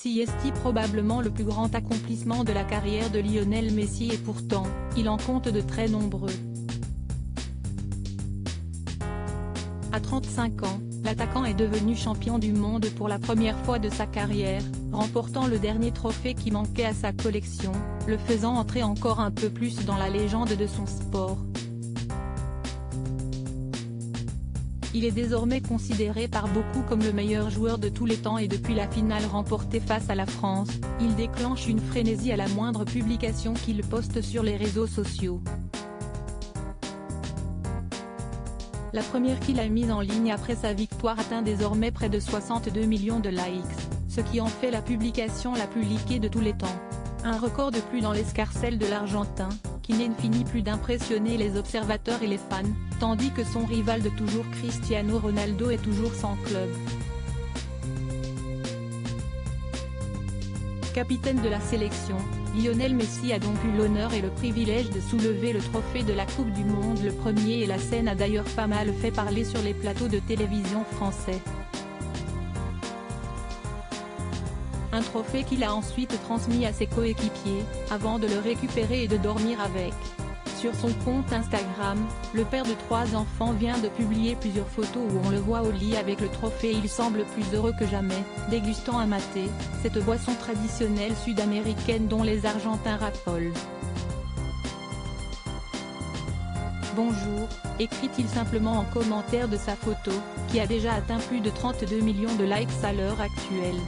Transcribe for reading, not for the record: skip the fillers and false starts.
Siesti probablement le plus grand accomplissement de la carrière de Lionel Messi et pourtant, il en compte de très nombreux. À 35 ans, l'attaquant est devenu champion du monde pour la première fois de sa carrière, remportant le dernier trophée qui manquait à sa collection, le faisant entrer encore un peu plus dans la légende de son sport. Il est désormais considéré par beaucoup comme le meilleur joueur de tous les temps et depuis la finale remportée face à la France, il déclenche une frénésie à la moindre publication qu'il poste sur les réseaux sociaux. La première qu'il a mise en ligne après sa victoire atteint désormais près de 62 millions de likes, ce qui en fait la publication la plus likée de tous les temps. Un record de plus dans l'escarcelle de l'Argentin, qui n'en finit plus d'impressionner les observateurs et les fans, tandis que son rival de toujours Cristiano Ronaldo est toujours sans club. Capitaine de la sélection, Lionel Messi a donc eu l'honneur et le privilège de soulever le trophée de la Coupe du Monde le premier et la scène a d'ailleurs pas mal fait parler sur les plateaux de télévision français. Un trophée qu'il a ensuite transmis à ses coéquipiers, avant de le récupérer et de dormir avec. Sur son compte Instagram, le père de 3 enfants vient de publier plusieurs photos où on le voit au lit avec le trophée. Il semble plus heureux que jamais, dégustant un maté, cette boisson traditionnelle sud-américaine dont les Argentins raffolent. Bonjour, écrit-il simplement en commentaire de sa photo, qui a déjà atteint plus de 32 millions de likes à l'heure actuelle.